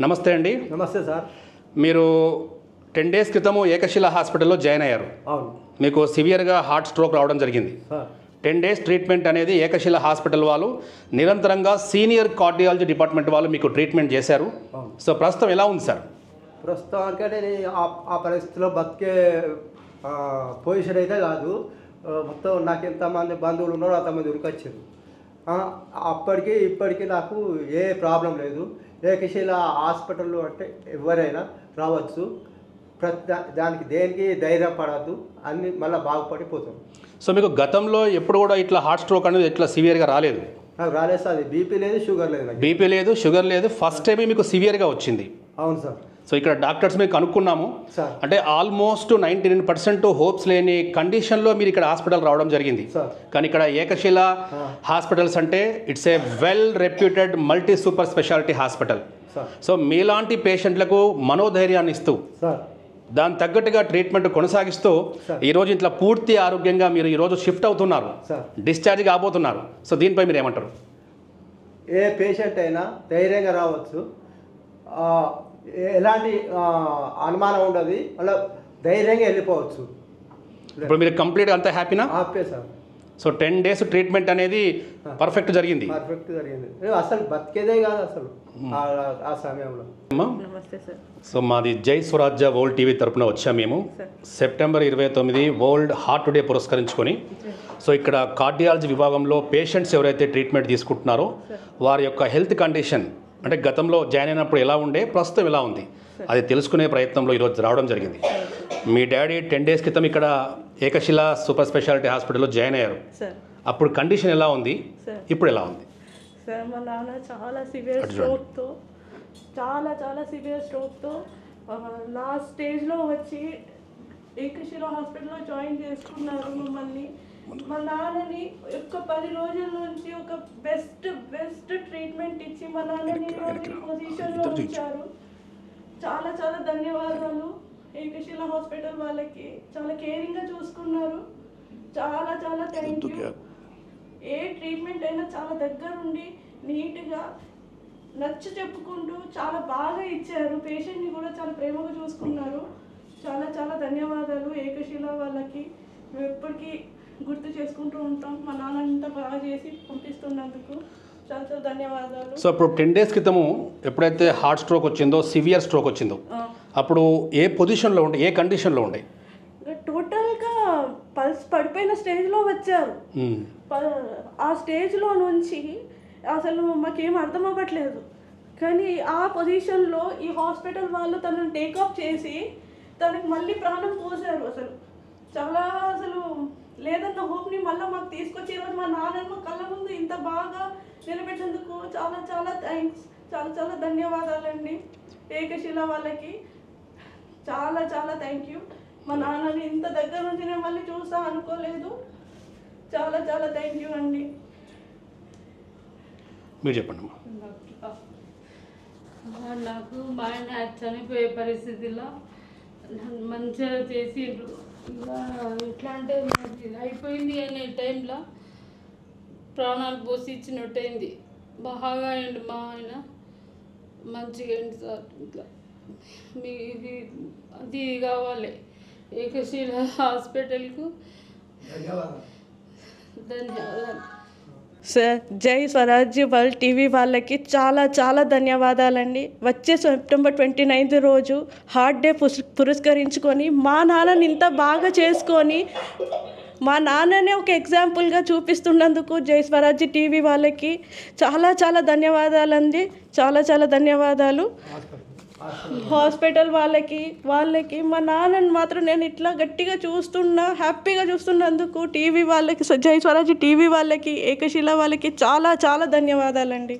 నమస్తే అండి. నమస్తే సార్. మీరు 10 డేస్ క్రితము ఏకశిల హాస్పిటల్లో జాయిన్ అయ్యారు. అవును. మీకు సివియర్గా హార్ట్ స్ట్రోక్ రావడం జరిగింది. 10 డేస్ ట్రీట్మెంట్ అనేది ఏకశిల హాస్పిటల్ వాళ్ళు నిరంతరంగా సీనియర్ కార్డియాలజీ డిపార్ట్మెంట్ వాళ్ళు మీకు ట్రీట్మెంట్ చేశారు. సో ప్రస్తుతం ఎలా ఉంది సార్? ప్రస్తుతానికి నేను ఆ పరిస్థితిలో బతికే పొజిషన్ అయితే కాదు. మొత్తం నాకు ఎంతమంది బంధువులు ఉన్నారో అంతమంది ఉరికొచ్చారు. అప్పటికి ఇప్పటికీ నాకు ఏ ప్రాబ్లం లేదు. ఏకశిల హాస్పిటల్లో అంటే ఎవరైనా రావచ్చు. దానికి దేనికి ధైర్యం పడద్దు, అన్ని మళ్ళీ బాగుపడిపోతాం. సో మీకు గతంలో ఎప్పుడు కూడా ఇట్లా హార్ట్ స్ట్రోక్ అనేది ఇట్లా సివియర్గా రాలేదు? నాకు రాలేదు సార్. బీపీ లేదు, షుగర్ లేదు. బీపీ లేదు, షుగర్ లేదు. ఫస్ట్ టైం మీకు సివియర్గా వచ్చింది. అవును సార్. సో ఇక్కడ డాక్టర్స్ మీకు కనుక్కున్నాము సార్, అంటే ఆల్మోస్ట్ 99% హోప్స్ లేని కండిషన్లో మీరు ఇక్కడ హాస్పిటల్ రావడం జరిగింది. కానీ ఇక్కడ ఏకశిల హాస్పిటల్స్ అంటే it's a well reputed multi super speciality hospital. So మీలాంటి పేషెంట్లకు మనోధైర్యాన్ని ఇస్తూ దాని తగ్గట్టుగా ట్రీట్మెంట్ కొనసాగిస్తూ ఈరోజు ఇట్లా పూర్తి ఆరోగ్యంగా మీరు ఈరోజు షిఫ్ట్ అవుతున్నారు, డిశ్చార్జ్ కాబోతున్నారు. సో దీనిపై మీరు ఏమంటారు? ఏ పేషెంట్ అయినా ధైర్యంగా రావచ్చు, ఎలాంటి అనుమానం ఉండదు, మళ్ళీ ధైర్యంగా వెళ్ళిపోవచ్చు. ఇప్పుడు మీరు కంప్లీట్గా అంతా హ్యాపీనా? Happy sir. So 10 days treatment అనేది పర్ఫెక్ట్ జరిగింది. పర్ఫెక్ట్ జరిగింది. అసలు బతికేదే కాదు అసలు ఆ సమయంలో. సో మాది జై స్వరాజ్య వరల్డ్ టీవీ తరపున వచ్చాము మేము. సెప్టెంబర్ 29 వరల్డ్ హార్ట్ డే పురస్కరించుకొని సో ఇక్కడ కార్డియాలజీ విభాగంలో పేషెంట్స్ ఎవరైతే ట్రీట్మెంట్ తీసుకుంటున్నారో వారి యొక్క హెల్త్ కండిషన్ అంటే గతంలో జాయిన్ అయినప్పుడు ఎలా ఉండే, ప్రస్తుతం ఎలా ఉంది, అది తెలుసుకునే ప్రయత్నంలో ఈరోజు రావడం జరిగింది. మీ డాడీ 10 డేస్ క్రితం ఇక్కడ ఏకశిల సూపర్ స్పెషాలిటీ హాస్పిటల్లో జాయిన్ అయ్యారు. అప్పుడు కండిషన్ ఎలా ఉంది, ఇప్పుడు ఎలా ఉంది? సార్ మా నాన్న చాలా సివియర్ స్ట్రోక్తో లాస్ట్ స్టేజ్లో వచ్చి ఏకశిల హాస్పిటల్లో జాయిన్ చేసుకున్నారు మమ్మల్ని. మా నాన్నని ఒక 10 రోజుల నుంచి ఒక బెస్ట్ ట్రీట్మెంట్ ఇచ్చి మా నాన్నని పొజిషన్లో ఉంచారు. చాలా ధన్యవాదాలు ఏకశిల హాస్పిటల్ వాళ్ళకి. చాలా కేరింగ్గా చూసుకున్నారు. చాలా థ్యాంక్ యూ. ఏ ట్రీట్మెంట్ అయినా చాలా దగ్గరుండి నీట్గా నచ్చ చెప్పుకుంటూ చాలా బాగా ఇచ్చారు. పేషెంట్ని కూడా చాలా ప్రేమగా చూసుకున్నారు. చాలా ధన్యవాదాలు ఏకశిల వాళ్ళకి. మేము ఎప్పటికీ గుర్తు చేసుకుంటూ ఉంటాం మా నాన్న అంతా బాగా చేసి పంపిస్తున్నందుకు. చాలా ధన్యవాదాలు. సో ఇప్పుడు 10 డేస్ క్రితము ఎప్పుడైతే హార్ట్ స్ట్రోక్ వచ్చిందో, సివియర్ స్ట్రోక్ వచ్చిందో, అప్పుడు ఏ పొజిషన్లో ఉండే, ఏ కండిషన్లో ఉండే? టోటల్గా పల్స్ పడిపోయిన స్టేజ్లో వచ్చారు. ఆ స్టేజ్లో నుంచి అసలు మాకేం అర్థం అవ్వట్లేదు. కానీ ఆ పొజిషన్లో ఈ హాస్పిటల్ వాళ్ళు తనని టేకప్ చేసి తనకి మళ్ళీ ప్రాణం పోసారు. అసలు లేదన్న హోప్ని మళ్ళీ మాకు తీసుకొచ్చి ఈరోజు మా నాన్నమ్మ కళ్ళ ముందు ఇంత బాగా నిలబెట్టేందుకు చాలా థ్యాంక్స్. చాలా ధన్యవాదాలండి ఏకశిల వాళ్ళకి. చాలా థ్యాంక్ యూ. మా నాన్నని ఇంత దగ్గర నుంచి నేను మళ్ళీ చూస్తా అనుకోలేదు. చాలా థ్యాంక్ యూ అండి. మీరు చెప్పండి. నాకు మా ఆయన చనిపోయే పరిస్థితిలో మంచిగా చేసిండ్రు. ఎట్లా అంటే అయిపోయింది అనే టైంలో ప్రాణాలు పోసి ఇచ్చినట్టయింది. బాగా అయింది మా ఆయన, మంచిగా అయింది సార్. ఇట్లా మీది అది కావాలి ఏకశిల హాస్పిటల్కు ధన్యవాదాలు. సార్ జై స్వరాజ్య వరల్డ్ టీవీ వాళ్ళకి చాలా ధన్యవాదాలండి. వచ్చే సెప్టెంబర్ 29 రోజు హార్ట్ డే పురస్కరించుకొని మా నాన్నని ఇంత బాగా చేసుకొని మా నాన్ననే ఒక ఎగ్జాంపుల్గా చూపిస్తున్నందుకు జై స్వరాజ్య టీవీ వాళ్ళకి చాలా ధన్యవాదాలండి. చాలా ధన్యవాదాలు. హాస్పిటల్ వాళ్ళకి మా నాన్నని మాత్రం నేను ఇట్లా గట్టిగా హ్యాపీగా చూస్తున్నందుకు టీవీ వాళ్ళకి, జై స్వరాజ్య టీవీ వాళ్ళకి, ఏకశిల వాళ్ళకి చాలా ధన్యవాదాలండి.